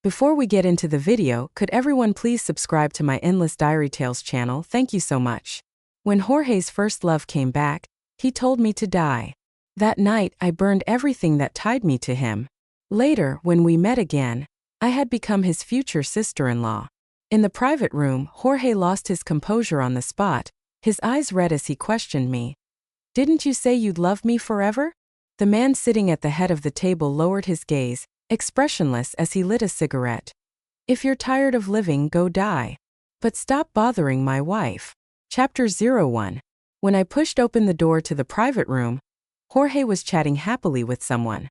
Before we get into the video, could everyone please subscribe to my Endless Diary Tales channel? Thank you so much. When Jorge's first love came back, he told me to die. That night, I burned everything that tied me to him. Later, when we met again, I had become his future sister-in-law. In the private room, Jorge lost his composure on the spot, his eyes red as he questioned me. "Didn't you say you'd love me forever?" The man sitting at the head of the table lowered his gaze, expressionless as he lit a cigarette. "If you're tired of living, go die. But stop bothering my wife." Chapter 01. When I pushed open the door to the private room, Jorge was chatting happily with someone.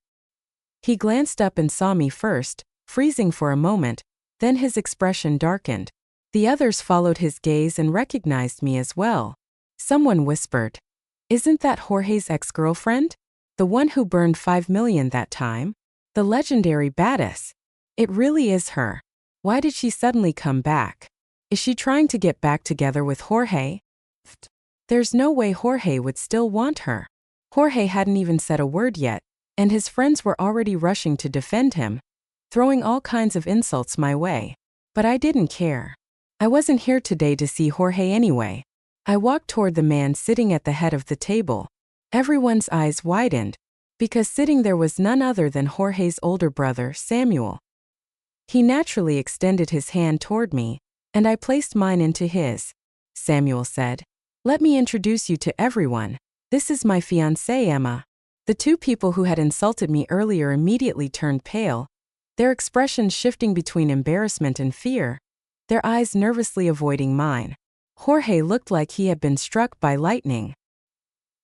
He glanced up and saw me first, freezing for a moment, then his expression darkened. The others followed his gaze and recognized me as well. Someone whispered, "Isn't that Jorge's ex-girlfriend? The one who burned 5 million that time? The legendary badass. It really is her. Why did she suddenly come back? Is she trying to get back together with Jorge? There's no way Jorge would still want her." Jorge hadn't even said a word yet, and his friends were already rushing to defend him, throwing all kinds of insults my way. But I didn't care. I wasn't here today to see Jorge anyway. I walked toward the man sitting at the head of the table. Everyone's eyes widened, because sitting there was none other than Jorge's older brother, Samuel. He naturally extended his hand toward me, and I placed mine into his. Samuel said, "Let me introduce you to everyone. This is my fiancée, Emma." The two people who had insulted me earlier immediately turned pale, their expressions shifting between embarrassment and fear, their eyes nervously avoiding mine. Jorge looked like he had been struck by lightning.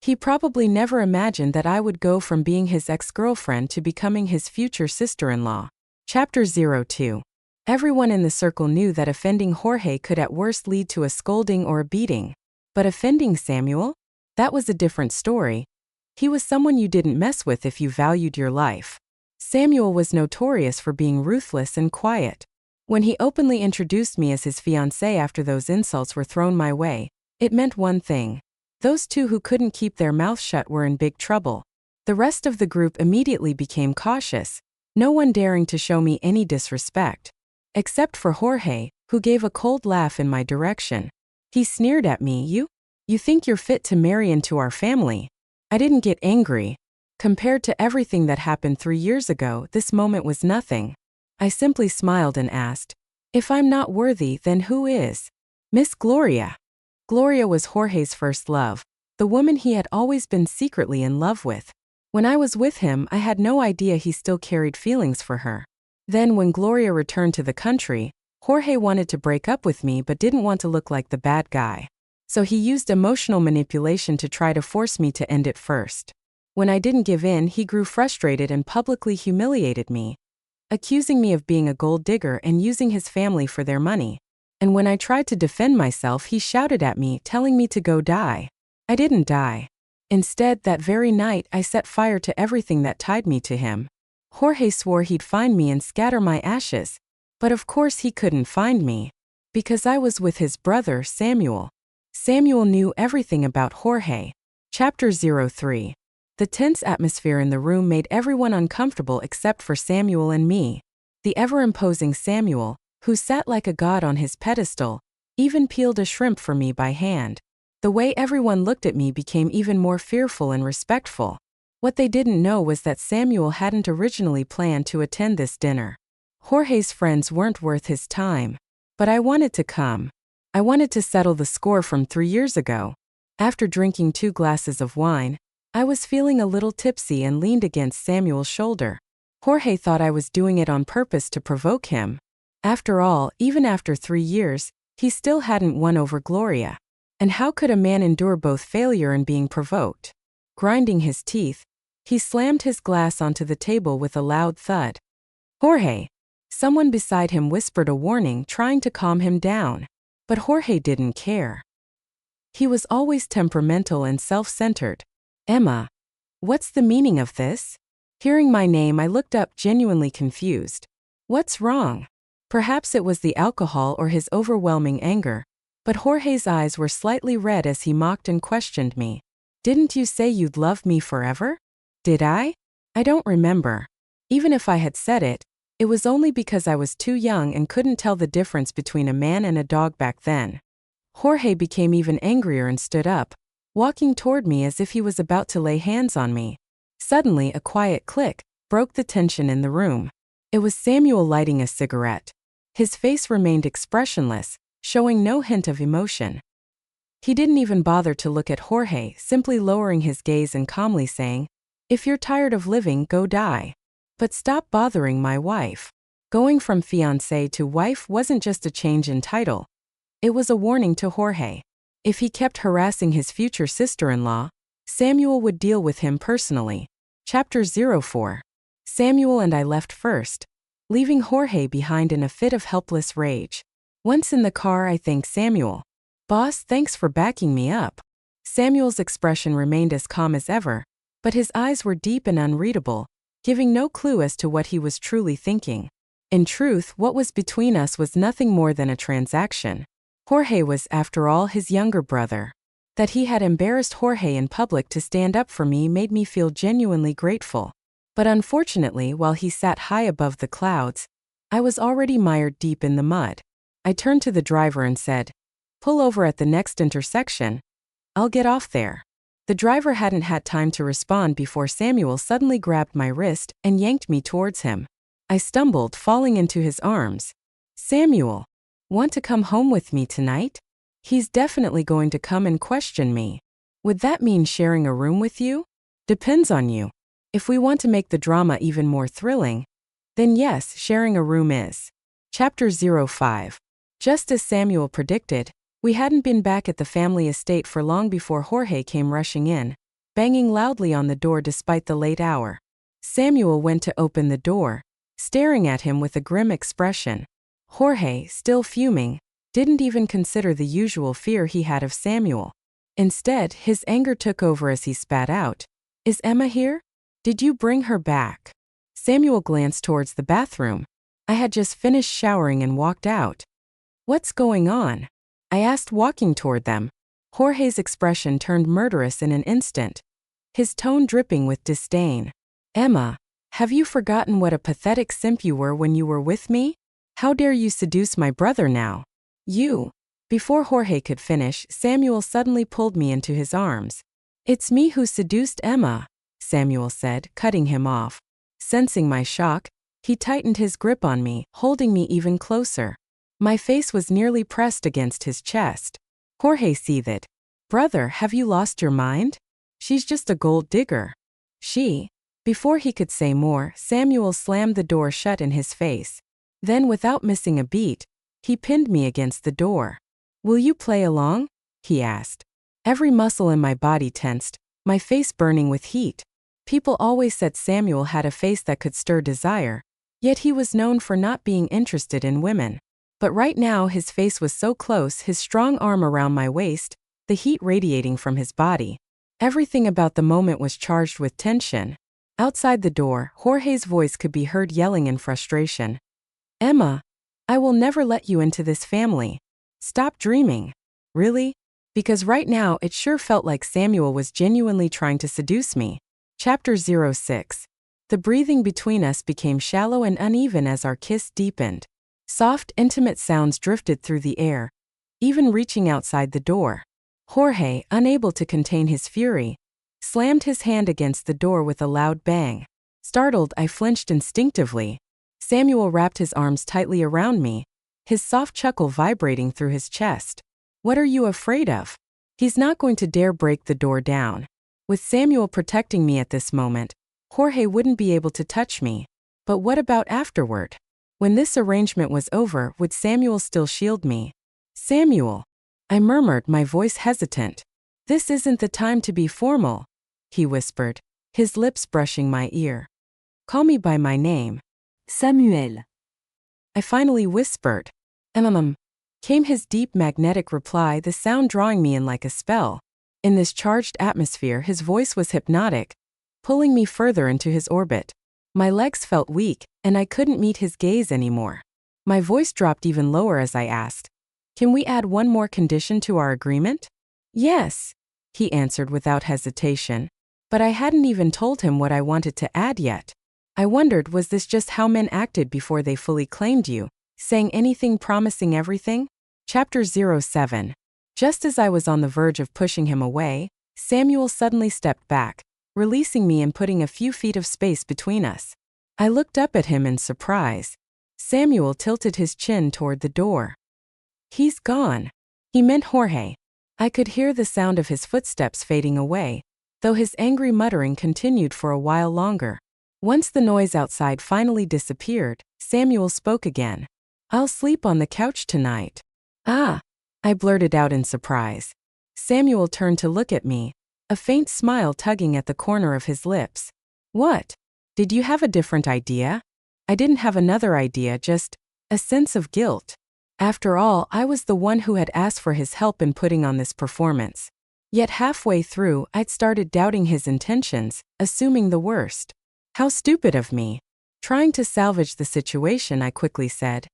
He probably never imagined that I would go from being his ex-girlfriend to becoming his future sister-in-law. Chapter 02. Everyone in the circle knew that offending Jorge could at worst lead to a scolding or a beating. But offending Samuel? That was a different story. He was someone you didn't mess with if you valued your life. Samuel was notorious for being ruthless and quiet. When he openly introduced me as his fiancée after those insults were thrown my way, it meant one thing. Those two who couldn't keep their mouths shut were in big trouble. The rest of the group immediately became cautious, no one daring to show me any disrespect. Except for Jorge, who gave a cold laugh in my direction. He sneered at me, You think you're fit to marry into our family?" I didn't get angry. Compared to everything that happened 3 years ago, this moment was nothing. I simply smiled and asked, "If I'm not worthy, then who is?" "Miss Gloria." Gloria was Jorge's first love, the woman he had always been secretly in love with. When I was with him, I had no idea he still carried feelings for her. Then when Gloria returned to the country, Jorge wanted to break up with me but didn't want to look like the bad guy. So he used emotional manipulation to try to force me to end it first. When I didn't give in, he grew frustrated and publicly humiliated me, accusing me of being a gold digger and using his family for their money. And when I tried to defend myself, he shouted at me, telling me to go die. I didn't die. Instead, that very night, I set fire to everything that tied me to him. Jorge swore he'd find me and scatter my ashes. But of course he couldn't find me, because I was with his brother, Samuel. Samuel knew everything about Jorge. Chapter 03. The tense atmosphere in the room made everyone uncomfortable except for Samuel and me. The ever-imposing Samuel, who sat like a god on his pedestal, even peeled a shrimp for me by hand. The way everyone looked at me became even more fearful and respectful. What they didn't know was that Samuel hadn't originally planned to attend this dinner. Jorge's friends weren't worth his time. But I wanted to come. I wanted to settle the score from 3 years ago. After drinking 2 glasses of wine, I was feeling a little tipsy and leaned against Samuel's shoulder. Jorge thought I was doing it on purpose to provoke him. After all, even after 3 years, he still hadn't won over Gloria. And how could a man endure both failure and being provoked? Grinding his teeth, he slammed his glass onto the table with a loud thud. "Jorge!" Someone beside him whispered a warning, trying to calm him down. But Jorge didn't care. He was always temperamental and self-centered. "Emma, what's the meaning of this?" Hearing my name, I looked up, genuinely confused. What's wrong? Perhaps it was the alcohol or his overwhelming anger. But Jorge's eyes were slightly red as he mocked and questioned me. "Didn't you say you'd love me forever?" "Did I? I don't remember. Even if I had said it, It was only because I was too young and couldn't tell the difference between a man and a dog back then. Jorge became even angrier and stood up, walking toward me as if he was about to lay hands on me. Suddenly, a quiet click broke the tension in the room. It was Samuel lighting a cigarette. His face remained expressionless, showing no hint of emotion. He didn't even bother to look at Jorge, simply lowering his gaze and calmly saying, "If you're tired of living, go die. But stop bothering my wife." Going from fiancé to wife wasn't just a change in title. It was a warning to Jorge. If he kept harassing his future sister-in-law, Samuel would deal with him personally. Chapter 04. Samuel and I left first, leaving Jorge behind in a fit of helpless rage. Once in the car, I thanked Samuel. "Boss, thanks for backing me up." Samuel's expression remained as calm as ever, but his eyes were deep and unreadable, giving no clue as to what he was truly thinking. In truth, what was between us was nothing more than a transaction. Jorge was, after all, his younger brother. That he had embarrassed Jorge in public to stand up for me made me feel genuinely grateful. But unfortunately, while he sat high above the clouds, I was already mired deep in the mud. I turned to the driver and said, "Pull over at the next intersection. I'll get off there." The driver hadn't had time to respond before Samuel suddenly grabbed my wrist and yanked me towards him. I stumbled, falling into his arms. "Samuel, want to come home with me tonight? He's definitely going to come and question me." "Would that mean sharing a room with you?" "Depends on you. If we want to make the drama even more thrilling, then yes, sharing a room is." Chapter 05. Just as Samuel predicted, we hadn't been back at the family estate for long before Jorge came rushing in, banging loudly on the door despite the late hour. Samuel went to open the door, staring at him with a grim expression. Jorge, still fuming, didn't even consider the usual fear he had of Samuel. Instead, his anger took over as he spat out, "Is Emma here? Did you bring her back?" Samuel glanced towards the bathroom. I had just finished showering and walked out. "What's going on?" I asked, walking toward them. Jorge's expression turned murderous in an instant, his tone dripping with disdain. "Emma, have you forgotten what a pathetic simp you were when you were with me? How dare you seduce my brother now? You." Before Jorge could finish, Samuel suddenly pulled me into his arms. "It's me who seduced Emma," Samuel said, cutting him off. Sensing my shock, he tightened his grip on me, holding me even closer. My face was nearly pressed against his chest. Jorge seethed. "Brother, have you lost your mind? She's just a gold digger." "She?" Before he could say more, Samuel slammed the door shut in his face. Then, without missing a beat, he pinned me against the door. "Will you play along?" he asked. Every muscle in my body tensed, my face burning with heat. People always said Samuel had a face that could stir desire, yet he was known for not being interested in women. But right now his face was so close, his strong arm around my waist, the heat radiating from his body. Everything about the moment was charged with tension. Outside the door, Jorge's voice could be heard yelling in frustration. "Emma, I will never let you into this family. Stop dreaming." Really? Because right now it sure felt like Samuel was genuinely trying to seduce me. Chapter 06. The breathing between us became shallow and uneven as our kiss deepened. Soft, intimate sounds drifted through the air, even reaching outside the door. Jorge, unable to contain his fury, slammed his hand against the door with a loud bang. Startled, I flinched instinctively. Samuel wrapped his arms tightly around me, his soft chuckle vibrating through his chest. "What are you afraid of? He's not going to dare break the door down." With Samuel protecting me at this moment, Jorge wouldn't be able to touch me. But what about afterward? When this arrangement was over, would Samuel still shield me? "Samuel," I murmured, my voice hesitant. "This isn't the time to be formal," he whispered, his lips brushing my ear. "Call me by my name." "Samuel," I finally whispered. Came his deep magnetic reply, the sound drawing me in like a spell. In this charged atmosphere, his voice was hypnotic, pulling me further into his orbit. My legs felt weak, and I couldn't meet his gaze anymore. My voice dropped even lower as I asked, "Can we add one more condition to our agreement?" "Yes," he answered without hesitation. But I hadn't even told him what I wanted to add yet. I wondered, was this just how men acted before they fully claimed you, saying anything, promising everything? Chapter 07. Just as I was on the verge of pushing him away, Samuel suddenly stepped back, releasing me and putting a few feet of space between us. I looked up at him in surprise. Samuel tilted his chin toward the door. He's gone. He meant Jorge. I could hear the sound of his footsteps fading away, though his angry muttering continued for a while longer. Once the noise outside finally disappeared, Samuel spoke again. I'll sleep on the couch tonight. Ah, I blurted out in surprise. Samuel turned to look at me, a faint smile tugging at the corner of his lips. What? Did you have a different idea? I didn't have another idea, just a sense of guilt. After all, I was the one who had asked for his help in putting on this performance. Yet halfway through, I'd started doubting his intentions, assuming the worst. How stupid of me. Trying to salvage the situation, I quickly said,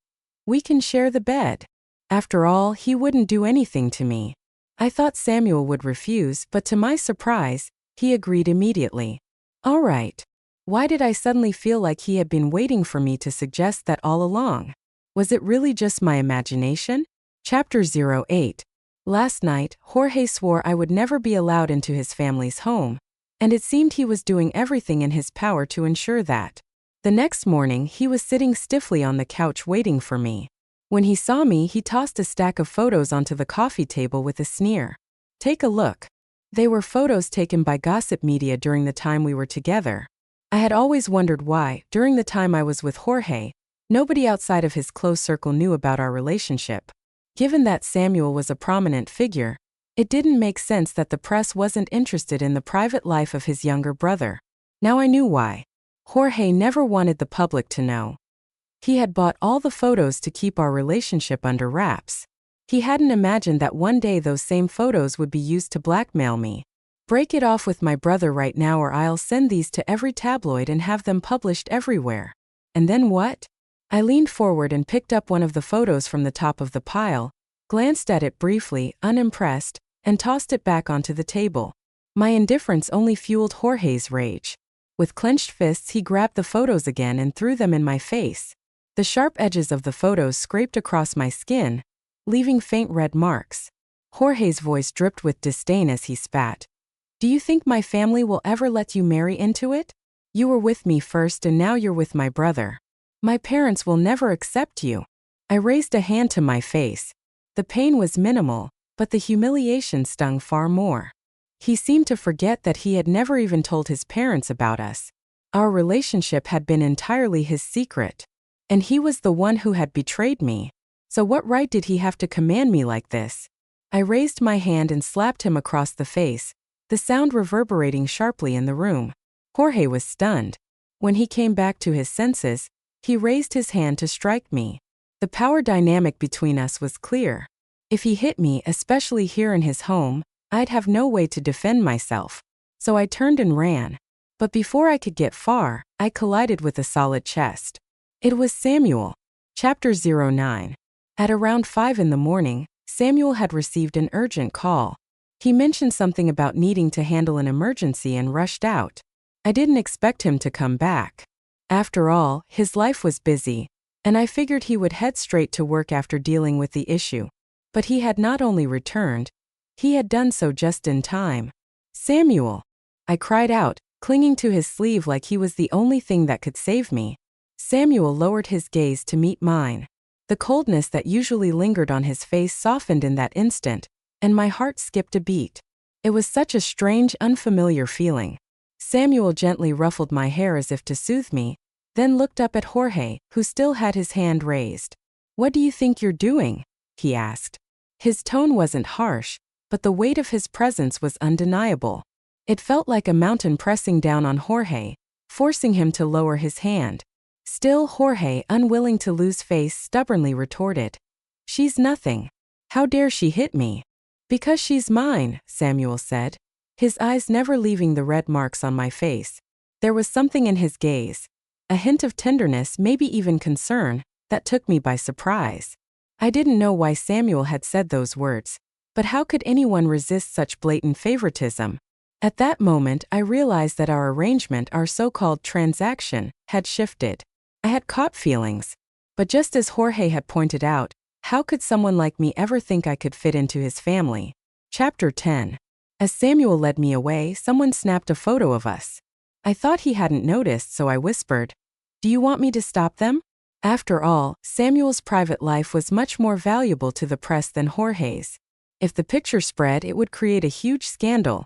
"We can share the bed." After all, he wouldn't do anything to me. I thought Samuel would refuse, but to my surprise, he agreed immediately. All right. Why did I suddenly feel like he had been waiting for me to suggest that all along? Was it really just my imagination? Chapter 08. Last night, Jorge swore I would never be allowed into his family's home, and it seemed he was doing everything in his power to ensure that. The next morning, he was sitting stiffly on the couch waiting for me. When he saw me, he tossed a stack of photos onto the coffee table with a sneer. Take a look. They were photos taken by gossip media during the time we were together. I had always wondered why, during the time I was with Jorge, nobody outside of his close circle knew about our relationship. Given that Samuel was a prominent figure, it didn't make sense that the press wasn't interested in the private life of his younger brother. Now I knew why. Jorge never wanted the public to know. He had bought all the photos to keep our relationship under wraps. He hadn't imagined that one day those same photos would be used to blackmail me. Break it off with my brother right now or I'll send these to every tabloid and have them published everywhere. And then what? I leaned forward and picked up one of the photos from the top of the pile, glanced at it briefly, unimpressed, and tossed it back onto the table. My indifference only fueled Jorge's rage. With clenched fists, he grabbed the photos again and threw them in my face. The sharp edges of the photos scraped across my skin, leaving faint red marks. Jorge's voice dripped with disdain as he spat. Do you think my family will ever let you marry into it? You were with me first and now you're with my brother. My parents will never accept you. I raised a hand to my face. The pain was minimal, but the humiliation stung far more. He seemed to forget that he had never even told his parents about us. Our relationship had been entirely his secret. And he was the one who had betrayed me. So what right did he have to command me like this? I raised my hand and slapped him across the face, the sound reverberating sharply in the room. Jorge was stunned. When he came back to his senses, he raised his hand to strike me. The power dynamic between us was clear. If he hit me, especially here in his home, I'd have no way to defend myself. So I turned and ran. But before I could get far, I collided with a solid chest. It was Samuel. Chapter 09. At around 5 in the morning, Samuel had received an urgent call. He mentioned something about needing to handle an emergency and rushed out. I didn't expect him to come back. After all, his life was busy, and I figured he would head straight to work after dealing with the issue. But he had not only returned, he had done so just in time. Samuel! I cried out, clinging to his sleeve like he was the only thing that could save me. Samuel lowered his gaze to meet mine. The coldness that usually lingered on his face softened in that instant, and my heart skipped a beat. It was such a strange, unfamiliar feeling. Samuel gently ruffled my hair as if to soothe me, then looked up at Jorge, who still had his hand raised. What do you think you're doing? He asked. His tone wasn't harsh, but the weight of his presence was undeniable. It felt like a mountain pressing down on Jorge, forcing him to lower his hand. Still, Jorge, unwilling to lose face, stubbornly retorted. She's nothing. How dare she hit me? Because she's mine, Samuel said, his eyes never leaving the red marks on my face. There was something in his gaze, a hint of tenderness, maybe even concern, that took me by surprise. I didn't know why Samuel had said those words, but how could anyone resist such blatant favoritism? At that moment, I realized that our arrangement, our so-called transaction, had shifted. I had caught feelings. But just as Jorge had pointed out, how could someone like me ever think I could fit into his family? Chapter 10. As Samuel led me away, someone snapped a photo of us. I thought he hadn't noticed, so I whispered, "Do you want me to stop them?" After all, Samuel's private life was much more valuable to the press than Jorge's. If the picture spread, it would create a huge scandal,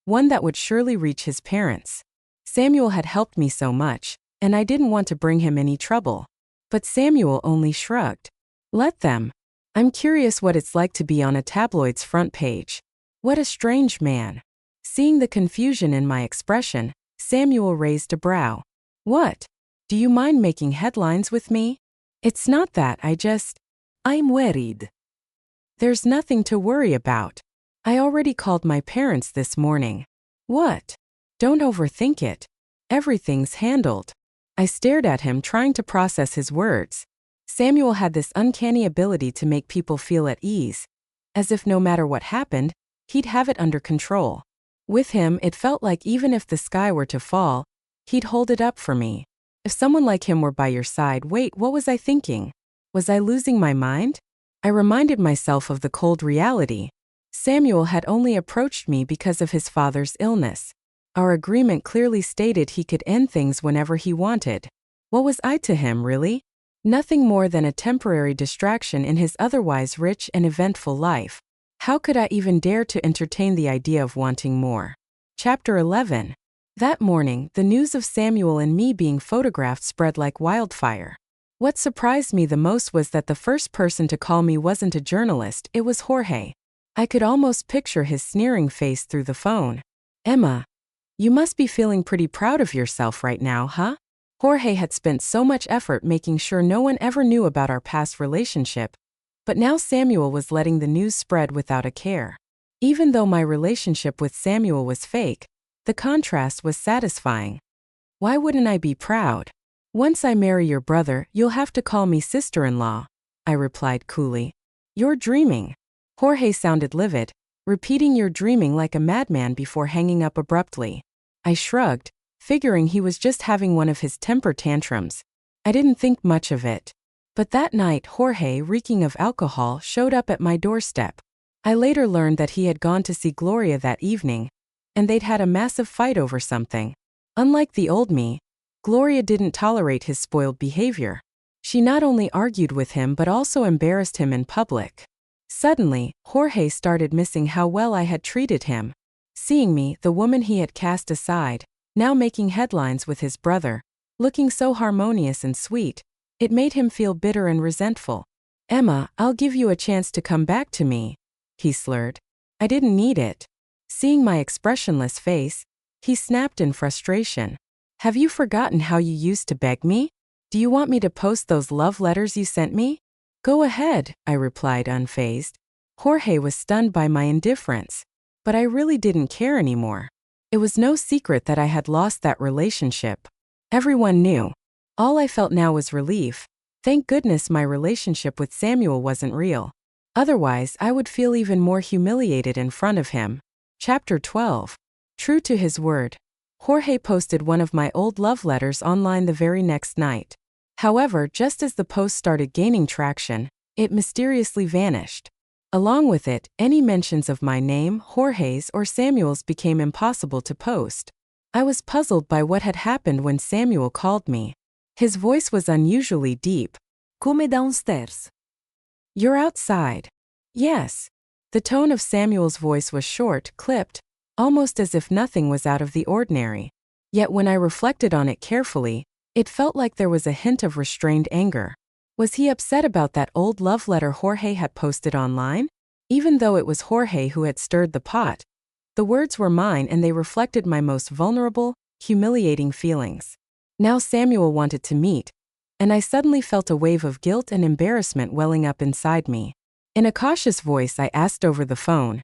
one that would surely reach his parents. Samuel had helped me so much, and I didn't want to bring him any trouble. But Samuel only shrugged. Let them. I'm curious what it's like to be on a tabloid's front page. What a strange man. Seeing the confusion in my expression, Samuel raised a brow. What? Do you mind making headlines with me? It's not that, I'm worried. There's nothing to worry about. I already called my parents this morning. What? Don't overthink it. Everything's handled. I stared at him, trying to process his words. Samuel had this uncanny ability to make people feel at ease, as if no matter what happened, he'd have it under control. With him, it felt like even if the sky were to fall, he'd hold it up for me. If someone like him were by your side, wait, what was I thinking? Was I losing my mind? I reminded myself of the cold reality. Samuel had only approached me because of his father's illness. Our agreement clearly stated he could end things whenever he wanted. What was I to him, really? Nothing more than a temporary distraction in his otherwise rich and eventful life. How could I even dare to entertain the idea of wanting more? Chapter 11. That morning, the news of Samuel and me being photographed spread like wildfire. What surprised me the most was that the first person to call me wasn't a journalist, it was Jorge. I could almost picture his sneering face through the phone. "Emma, you must be feeling pretty proud of yourself right now, huh?" Jorge had spent so much effort making sure no one ever knew about our past relationship, but now Samuel was letting the news spread without a care. Even though my relationship with Samuel was fake, the contrast was satisfying. Why wouldn't I be proud? "Once I marry your brother, you'll have to call me sister-in-law," I replied coolly. "You're dreaming." Jorge sounded livid, repeating "you're dreaming" like a madman before hanging up abruptly. I shrugged, figuring he was just having one of his temper tantrums. I didn't think much of it. But that night, Jorge, reeking of alcohol, showed up at my doorstep. I later learned that he had gone to see Gloria that evening, and they'd had a massive fight over something. Unlike the old me, Gloria didn't tolerate his spoiled behavior. She not only argued with him but also embarrassed him in public. Suddenly, Jorge started missing how well I had treated him. Seeing me, the woman he had cast aside, now making headlines with his brother, looking so harmonious and sweet, it made him feel bitter and resentful. "Emma, I'll give you a chance to come back to me," he slurred. I didn't need it. Seeing my expressionless face, he snapped in frustration. "Have you forgotten how you used to beg me? Do you want me to post those love letters you sent me?" "Go ahead," I replied unfazed. Jorge was stunned by my indifference, but I really didn't care anymore. It was no secret that I had lost that relationship. Everyone knew. All I felt now was relief. Thank goodness my relationship with Samuel wasn't real. Otherwise, I would feel even more humiliated in front of him. Chapter 12. True to his word, Jorge posted one of my old love letters online the very next night. However, just as the post started gaining traction, it mysteriously vanished. Along with it, any mentions of my name, Jorge's, or Samuel's became impossible to post. I was puzzled by what had happened when Samuel called me. His voice was unusually deep. "Come downstairs." "You're outside." "Yes." The tone of Samuel's voice was short, clipped, almost as if nothing was out of the ordinary. Yet when I reflected on it carefully, it felt like there was a hint of restrained anger. Was he upset about that old love letter Jorge had posted online? Even though it was Jorge who had stirred the pot, the words were mine and they reflected my most vulnerable, humiliating feelings. Now Samuel wanted to meet, and I suddenly felt a wave of guilt and embarrassment welling up inside me. In a cautious voice, I asked over the phone,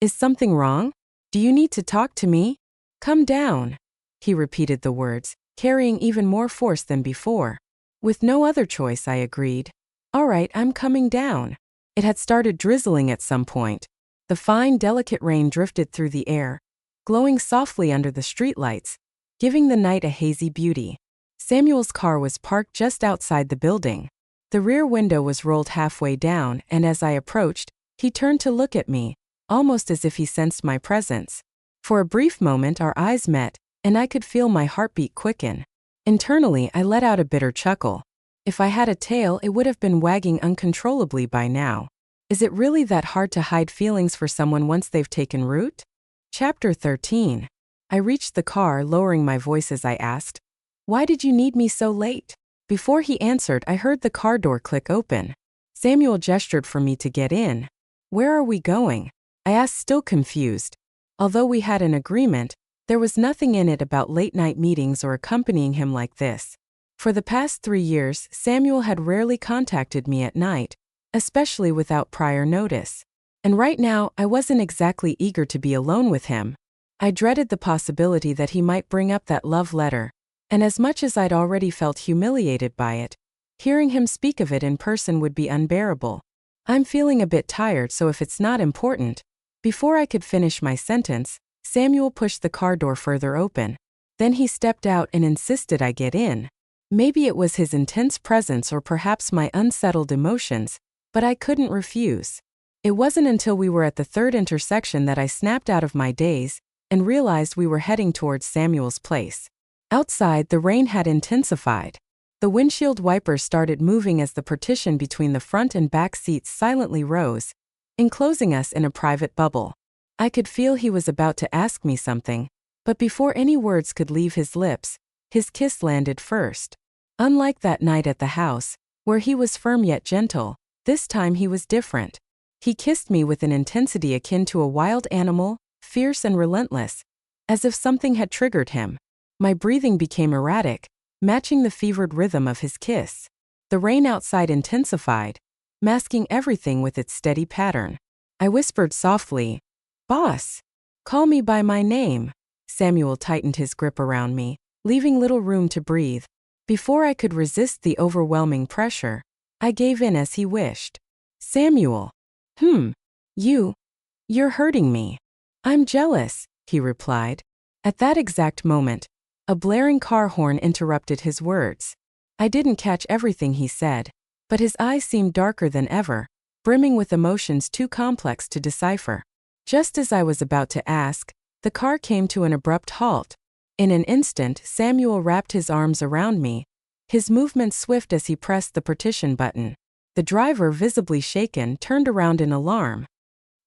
"Is something wrong? Do you need to talk to me?" "Come down," he repeated the words, carrying even more force than before. With no other choice, I agreed. "All right, I'm coming down." It had started drizzling at some point. The fine, delicate rain drifted through the air, glowing softly under the streetlights, giving the night a hazy beauty. Samuel's car was parked just outside the building. The rear window was rolled halfway down, and as I approached, he turned to look at me, almost as if he sensed my presence. For a brief moment our eyes met, and I could feel my heartbeat quicken. Internally, I let out a bitter chuckle. If I had a tail, it would have been wagging uncontrollably by now. Is it really that hard to hide feelings for someone once they've taken root? Chapter 13. I reached the car, lowering my voice as I asked, "Why did you need me so late?" Before he answered, I heard the car door click open. Samuel gestured for me to get in. "Where are we going?" I asked, still confused. Although we had an agreement, there was nothing in it about late-night meetings or accompanying him like this. For the past 3 years, Samuel had rarely contacted me at night, especially without prior notice. And right now, I wasn't exactly eager to be alone with him. I dreaded the possibility that he might bring up that love letter, and as much as I'd already felt humiliated by it, hearing him speak of it in person would be unbearable. "I'm feeling a bit tired, so if it's not important." Before I could finish my sentence, Samuel pushed the car door further open. Then he stepped out and insisted I get in. Maybe it was his intense presence or perhaps my unsettled emotions, but I couldn't refuse. It wasn't until we were at the third intersection that I snapped out of my daze and realized we were heading towards Samuel's place. Outside, the rain had intensified. The windshield wipers started moving as the partition between the front and back seats silently rose, enclosing us in a private bubble. I could feel he was about to ask me something, but before any words could leave his lips, his kiss landed first. Unlike that night at the house, where he was firm yet gentle, this time he was different. He kissed me with an intensity akin to a wild animal, fierce and relentless, as if something had triggered him. My breathing became erratic, matching the fevered rhythm of his kiss. The rain outside intensified, masking everything with its steady pattern. I whispered softly, "Boss, call me by my name." Samuel tightened his grip around me, leaving little room to breathe. Before I could resist the overwhelming pressure, I gave in as he wished. "Samuel. You're hurting me." "I'm jealous," he replied. At that exact moment, a blaring car horn interrupted his words. I didn't catch everything he said, but his eyes seemed darker than ever, brimming with emotions too complex to decipher. Just as I was about to ask, the car came to an abrupt halt. In an instant, Samuel wrapped his arms around me, his movements swift as he pressed the partition button. The driver, visibly shaken, turned around in alarm.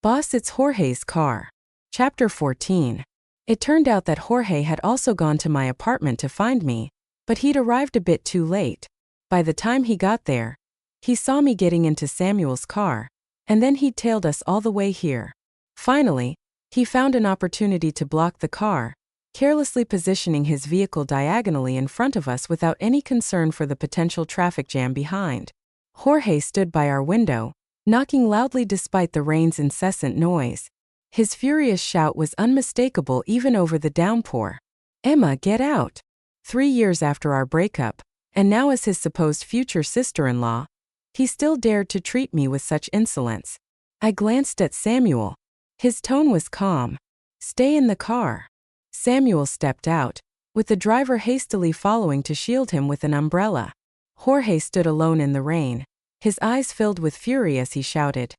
"Boss, it's Jorge's car." Chapter 14. It turned out that Jorge had also gone to my apartment to find me, but he'd arrived a bit too late. By the time he got there, he saw me getting into Samuel's car, and then he'd tailed us all the way here. Finally, he found an opportunity to block the car, carelessly positioning his vehicle diagonally in front of us without any concern for the potential traffic jam behind. Jorge stood by our window, knocking loudly despite the rain's incessant noise. His furious shout was unmistakable even over the downpour. "Emma, get out!" 3 years after our breakup, and now as his supposed future sister-in-law, he still dared to treat me with such insolence. I glanced at Samuel. His tone was calm. "Stay in the car." Samuel stepped out, with the driver hastily following to shield him with an umbrella. Jorge stood alone in the rain, his eyes filled with fury as he shouted,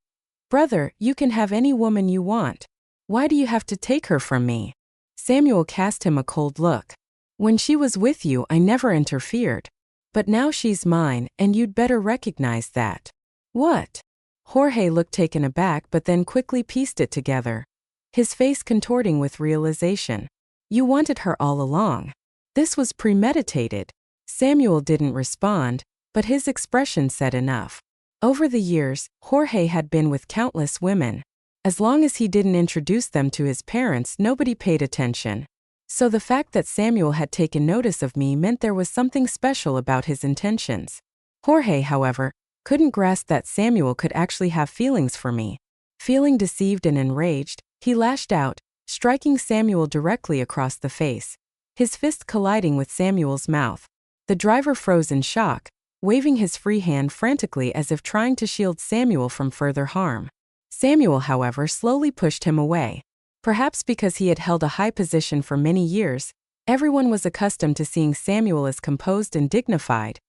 "Brother, you can have any woman you want. Why do you have to take her from me?" Samuel cast him a cold look. "When she was with you, I never interfered. But now she's mine, and you'd better recognize that." "What?" Jorge looked taken aback but then quickly pieced it together, his face contorting with realization. "You wanted her all along. This was premeditated." Samuel didn't respond, but his expression said enough. Over the years, Jorge had been with countless women. As long as he didn't introduce them to his parents, nobody paid attention. So the fact that Samuel had taken notice of me meant there was something special about his intentions. Jorge, however, couldn't grasp that Samuel could actually have feelings for me. Feeling deceived and enraged, he lashed out, striking Samuel directly across the face, his fist colliding with Samuel's mouth. The driver froze in shock, waving his free hand frantically as if trying to shield Samuel from further harm. Samuel, however, slowly pushed him away. Perhaps because he had held a high position for many years, everyone was accustomed to seeing Samuel as composed and dignified,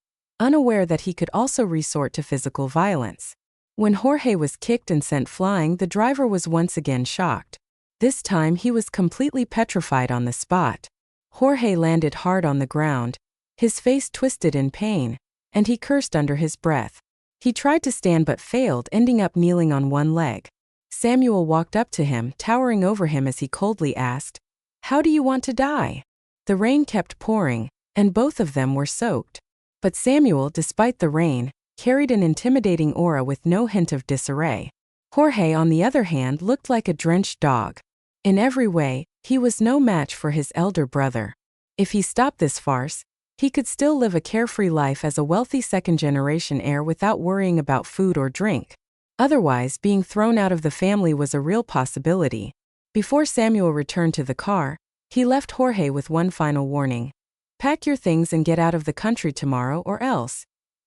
unaware that he could also resort to physical violence. When Jorge was kicked and sent flying, the driver was once again shocked. This time he was completely petrified on the spot. Jorge landed hard on the ground, his face twisted in pain, and he cursed under his breath. He tried to stand but failed, ending up kneeling on one leg. Samuel walked up to him, towering over him as he coldly asked, "How do you want to die?" The rain kept pouring, and both of them were soaked. But Samuel, despite the rain, carried an intimidating aura with no hint of disarray. Jorge, on the other hand, looked like a drenched dog. In every way, he was no match for his elder brother. If he stopped this farce, he could still live a carefree life as a wealthy second-generation heir without worrying about food or drink. Otherwise, being thrown out of the family was a real possibility. Before Samuel returned to the car, he left Jorge with one final warning. "Pack your things and get out of the country tomorrow or else."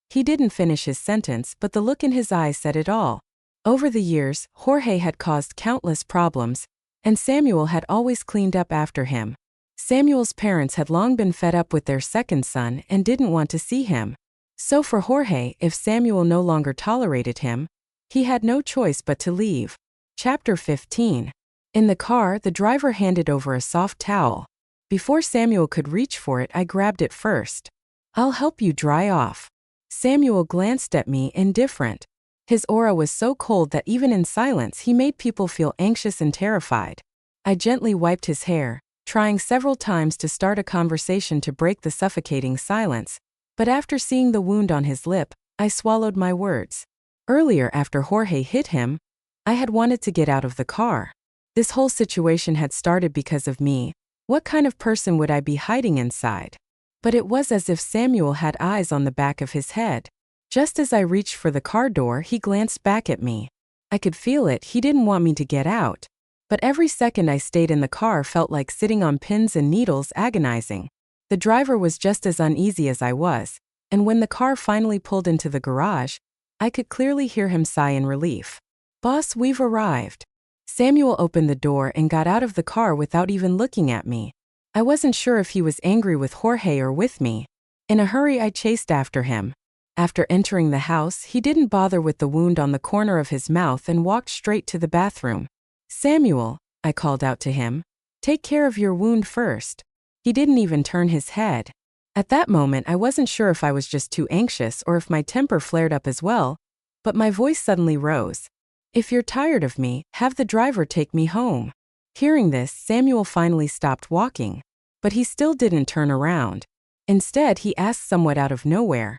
He didn't finish his sentence, but the look in his eyes said it all. Over the years, Jorge had caused countless problems, and Samuel had always cleaned up after him. Samuel's parents had long been fed up with their second son and didn't want to see him. So for Jorge, if Samuel no longer tolerated him, he had no choice but to leave. Chapter 15. In the car, the driver handed over a soft towel. Before Samuel could reach for it, I grabbed it first. "I'll help you dry off." Samuel glanced at me, indifferent. His aura was so cold that even in silence he made people feel anxious and terrified. I gently wiped his hair, trying several times to start a conversation to break the suffocating silence, but after seeing the wound on his lip, I swallowed my words. Earlier, after Jorge hit him, I had wanted to get out of the car. This whole situation had started because of me. What kind of person would I be hiding inside? But it was as if Samuel had eyes on the back of his head. Just as I reached for the car door, he glanced back at me. I could feel it, he didn't want me to get out. But every second I stayed in the car felt like sitting on pins and needles, agonizing. The driver was just as uneasy as I was, and when the car finally pulled into the garage, I could clearly hear him sigh in relief. "Boss, we've arrived." Samuel opened the door and got out of the car without even looking at me. I wasn't sure if he was angry with Jorge or with me. In a hurry, I chased after him. After entering the house, he didn't bother with the wound on the corner of his mouth and walked straight to the bathroom. "Samuel," I called out to him, "take care of your wound first." He didn't even turn his head. At that moment, I wasn't sure if I was just too anxious or if my temper flared up as well, but my voice suddenly rose. "If you're tired of me, have the driver take me home." Hearing this, Samuel finally stopped walking, but he still didn't turn around. Instead, he asked somewhat out of nowhere,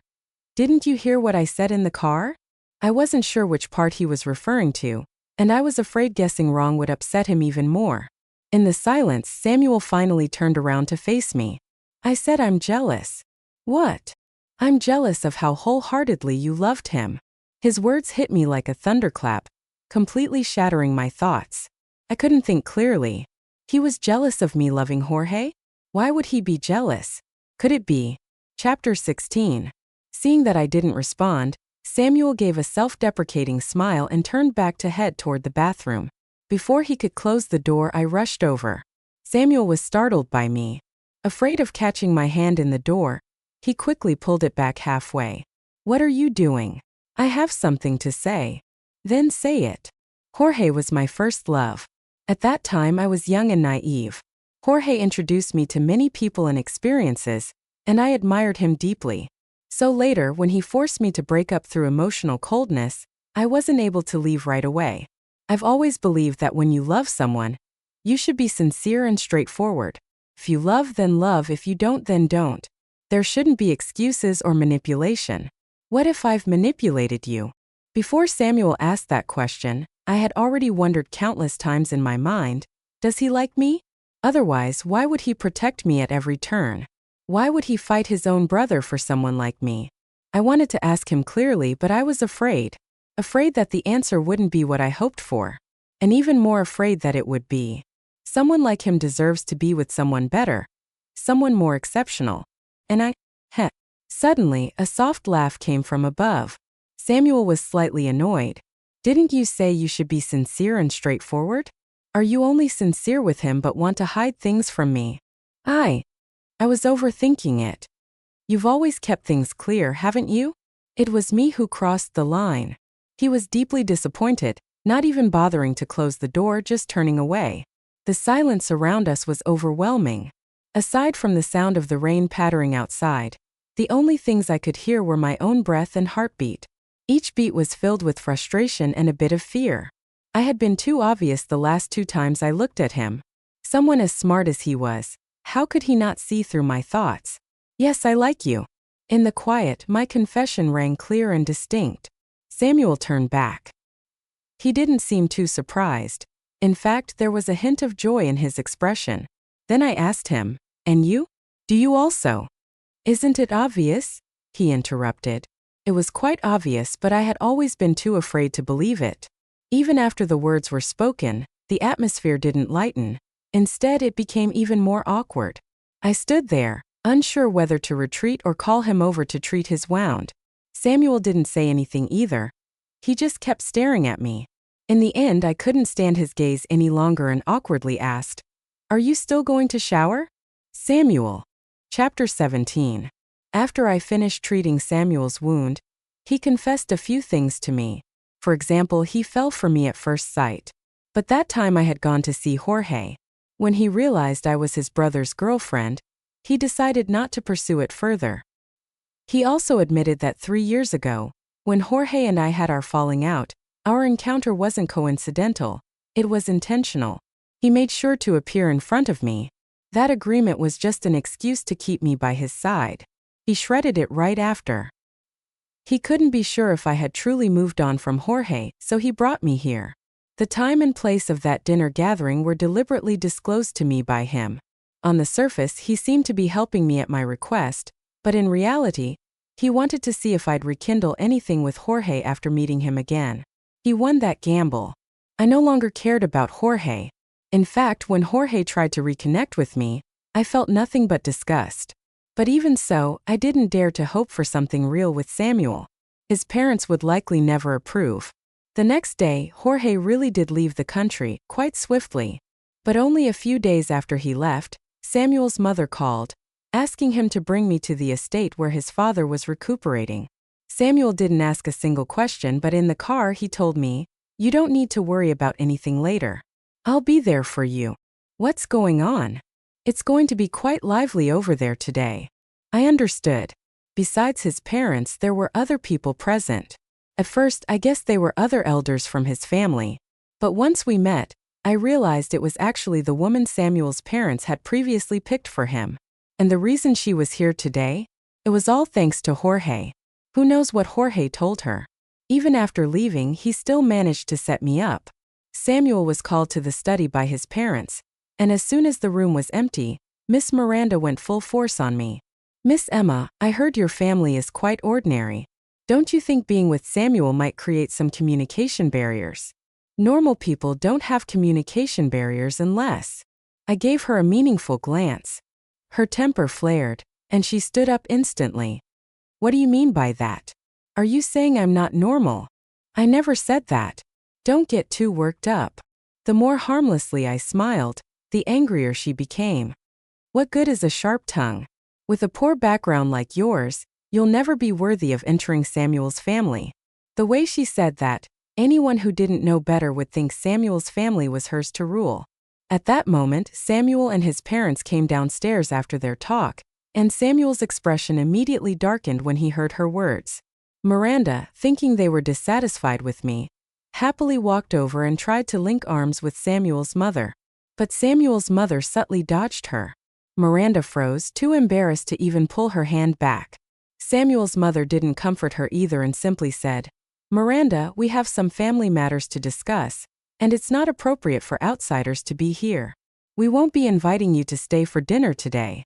"Didn't you hear what I said in the car?" I wasn't sure which part he was referring to, and I was afraid guessing wrong would upset him even more. In the silence, Samuel finally turned around to face me. I said, "I'm jealous." "What?" "I'm jealous of how wholeheartedly you loved him." His words hit me like a thunderclap, completely shattering my thoughts. I couldn't think clearly. He was jealous of me loving Jorge? Why would he be jealous? Could it be? Chapter 16. Seeing that I didn't respond, Samuel gave a self-deprecating smile and turned back to head toward the bathroom. Before he could close the door, I rushed over. Samuel was startled by me. Afraid of catching my hand in the door, he quickly pulled it back halfway. "What are you doing?" "I have something to say." "Then say it." Jorge was my first love. At that time, I was young and naive. Jorge introduced me to many people and experiences, and I admired him deeply. So later, when he forced me to break up through emotional coldness, I wasn't able to leave right away. I've always believed that when you love someone, you should be sincere and straightforward. If you love, then love. If you don't, then don't. There shouldn't be excuses or manipulation. What if I've manipulated you? Before Samuel asked that question, I had already wondered countless times in my mind, does he like me? Otherwise, why would he protect me at every turn? Why would he fight his own brother for someone like me? I wanted to ask him clearly, but I was afraid. Afraid that the answer wouldn't be what I hoped for. And even more afraid that it would be. Someone like him deserves to be with someone better. Someone more exceptional. And Suddenly, a soft laugh came from above. Samuel was slightly annoyed. "Didn't you say you should be sincere and straightforward?" Are you only sincere with him but want to hide things from me? I was overthinking it. You've always kept things clear, haven't you? It was me who crossed the line. He was deeply disappointed, not even bothering to close the door, just turning away. The silence around us was overwhelming. Aside from the sound of the rain pattering outside, the only things I could hear were my own breath and heartbeat. Each beat was filled with frustration and a bit of fear. I had been too obvious the last 2 times I looked at him. Someone as smart as he was, how could he not see through my thoughts? Yes, I like you. In the quiet, my confession rang clear and distinct. Samuel turned back. He didn't seem too surprised. In fact, there was a hint of joy in his expression. Then I asked him, "And you? Do you also?" "Isn't it obvious?" he interrupted. It was quite obvious, but I had always been too afraid to believe it. Even after the words were spoken, the atmosphere didn't lighten. Instead, it became even more awkward. I stood there, unsure whether to retreat or call him over to treat his wound. Samuel didn't say anything either. He just kept staring at me. In the end, I couldn't stand his gaze any longer and awkwardly asked, "Are you still going to shower?" Samuel. Chapter 17. After I finished treating Samuel's wound, he confessed a few things to me. For example, he fell for me at first sight. But that time I had gone to see Jorge. When he realized I was his brother's girlfriend, he decided not to pursue it further. He also admitted that 3 years ago, when Jorge and I had our falling out, our encounter wasn't coincidental, it was intentional. He made sure to appear in front of me. That agreement was just an excuse to keep me by his side. He shredded it right after. He couldn't be sure if I had truly moved on from Jorge, so he brought me here. The time and place of that dinner gathering were deliberately disclosed to me by him. On the surface, he seemed to be helping me at my request, but in reality, he wanted to see if I'd rekindle anything with Jorge after meeting him again. He won that gamble. I no longer cared about Jorge. In fact, when Jorge tried to reconnect with me, I felt nothing but disgust. But even so, I didn't dare to hope for something real with Samuel. His parents would likely never approve. The next day, Jorge really did leave the country, quite swiftly. But only a few days after he left, Samuel's mother called, asking him to bring me to the estate where his father was recuperating. Samuel didn't ask a single question, but in the car he told me, "You don't need to worry about anything later. I'll be there for you." What's going on? It's going to be quite lively over there today. I understood. Besides his parents, there were other people present. At first, I guessed they were other elders from his family. But once we met, I realized it was actually the woman Samuel's parents had previously picked for him. And the reason she was here today? It was all thanks to Jorge. Who knows what Jorge told her? Even after leaving, he still managed to set me up. Samuel was called to the study by his parents, and as soon as the room was empty, Miss Miranda went full force on me. "Miss Emma, I heard your family is quite ordinary. Don't you think being with Samuel might create some communication barriers? Normal people don't have communication barriers unless..." I gave her a meaningful glance. Her temper flared, and she stood up instantly. "What do you mean by that? Are you saying I'm not normal?" "I never said that. Don't get too worked up." The more harmlessly I smiled, the angrier she became. "What good is a sharp tongue? With a poor background like yours, you'll never be worthy of entering Samuel's family." The way she said that, anyone who didn't know better would think Samuel's family was hers to rule. At that moment, Samuel and his parents came downstairs after their talk, and Samuel's expression immediately darkened when he heard her words. Miranda, thinking they were dissatisfied with me, happily walked over and tried to link arms with Samuel's mother. But Samuel's mother subtly dodged her. Miranda froze, too embarrassed to even pull her hand back. Samuel's mother didn't comfort her either and simply said, "Miranda, we have some family matters to discuss, and it's not appropriate for outsiders to be here. We won't be inviting you to stay for dinner today."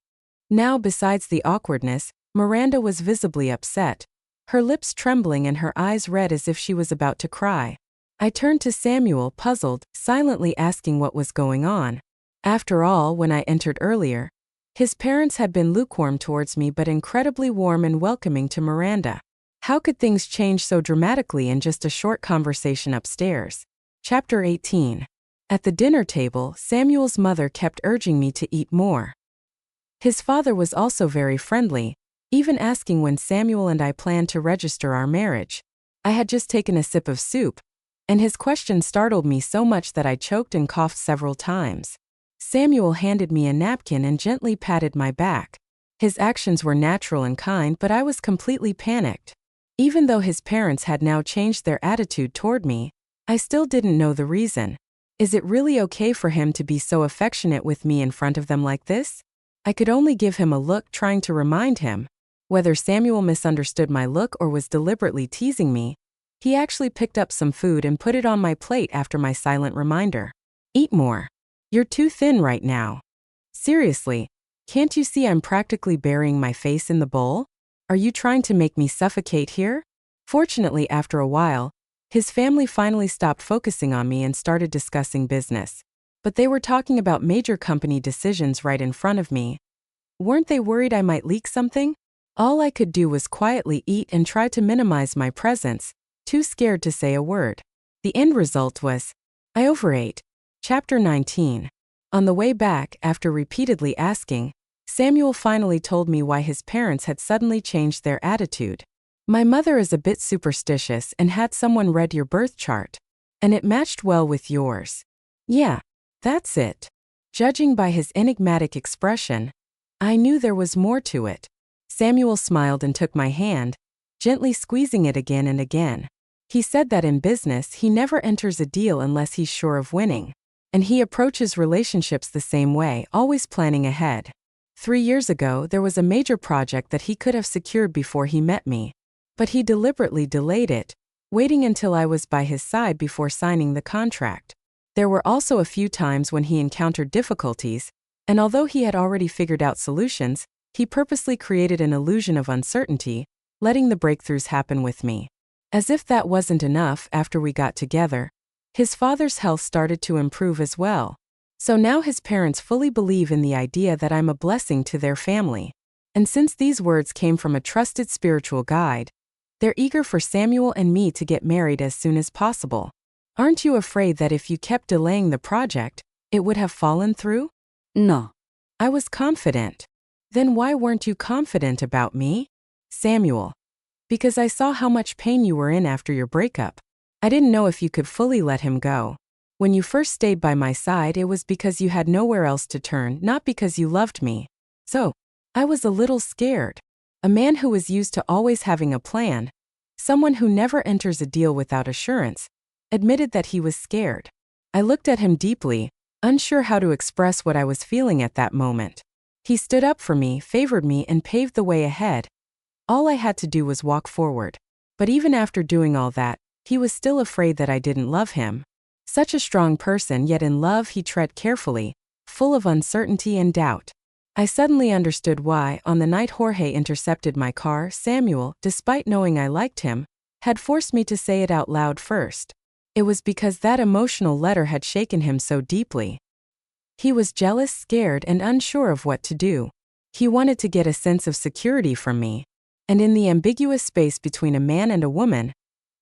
Now, besides the awkwardness, Miranda was visibly upset, her lips trembling and her eyes red as if she was about to cry. I turned to Samuel, puzzled, silently asking what was going on. After all, when I entered earlier, his parents had been lukewarm towards me but incredibly warm and welcoming to Miranda. How could things change so dramatically in just a short conversation upstairs? Chapter 18. At the dinner table, Samuel's mother kept urging me to eat more. His father was also very friendly, even asking when Samuel and I planned to register our marriage. I had just taken a sip of soup, and his question startled me so much that I choked and coughed several times. Samuel handed me a napkin and gently patted my back. His actions were natural and kind, but I was completely panicked. Even though his parents had now changed their attitude toward me, I still didn't know the reason. Is it really okay for him to be so affectionate with me in front of them like this? I could only give him a look, trying to remind him. Whether Samuel misunderstood my look or was deliberately teasing me, he actually picked up some food and put it on my plate after my silent reminder. Eat more. You're too thin right now. Seriously, can't you see I'm practically burying my face in the bowl? Are you trying to make me suffocate here? Fortunately, after a while, his family finally stopped focusing on me and started discussing business. But they were talking about major company decisions right in front of me. Weren't they worried I might leak something? All I could do was quietly eat and try to minimize my presence, too scared to say a word. The end result was, I overate. Chapter 19. On the way back, after repeatedly asking, Samuel finally told me why his parents had suddenly changed their attitude. My mother is a bit superstitious and had someone read your birth chart, and it matched well with yours. Yeah, that's it. Judging by his enigmatic expression, I knew there was more to it. Samuel smiled and took my hand, gently squeezing it again and again. He said that in business he never enters a deal unless he's sure of winning. And he approaches relationships the same way, always planning ahead. 3 years ago, there was a major project that he could have secured before he met me. But he deliberately delayed it, waiting until I was by his side before signing the contract. There were also a few times when he encountered difficulties, and although he had already figured out solutions, he purposely created an illusion of uncertainty, letting the breakthroughs happen with me. As if that wasn't enough, after we got together, his father's health started to improve as well. So now his parents fully believe in the idea that I'm a blessing to their family. And since these words came from a trusted spiritual guide, they're eager for Samuel and me to get married as soon as possible. Aren't you afraid that if you kept delaying the project, it would have fallen through? No. I was confident. Then why weren't you confident about me? Samuel. Because I saw how much pain you were in after your breakup. I didn't know if you could fully let him go. When you first stayed by my side, it was because you had nowhere else to turn, not because you loved me. So, I was a little scared. A man who was used to always having a plan, someone who never enters a deal without assurance, admitted that he was scared. I looked at him deeply, unsure how to express what I was feeling at that moment. He stood up for me, favored me, and paved the way ahead. All I had to do was walk forward. But even after doing all that, he was still afraid that I didn't love him. Such a strong person, yet in love he tread carefully, full of uncertainty and doubt. I suddenly understood why, on the night Jorge intercepted my car, Samuel, despite knowing I liked him, had forced me to say it out loud first. It was because that emotional letter had shaken him so deeply. He was jealous, scared, and unsure of what to do. He wanted to get a sense of security from me. And in the ambiguous space between a man and a woman,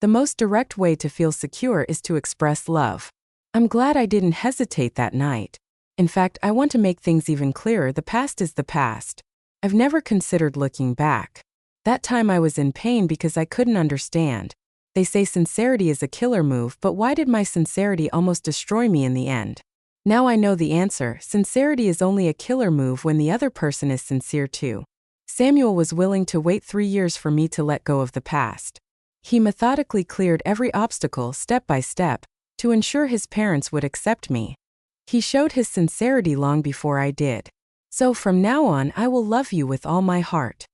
the most direct way to feel secure is to express love. I'm glad I didn't hesitate that night. In fact, I want to make things even clearer. The past is the past. I've never considered looking back. That time I was in pain because I couldn't understand. They say sincerity is a killer move, but why did my sincerity almost destroy me in the end? Now I know the answer. Sincerity is only a killer move when the other person is sincere too. Samuel was willing to wait 3 years for me to let go of the past. He methodically cleared every obstacle step by step to ensure his parents would accept me. He showed his sincerity long before I did. So from now on, I will love you with all my heart.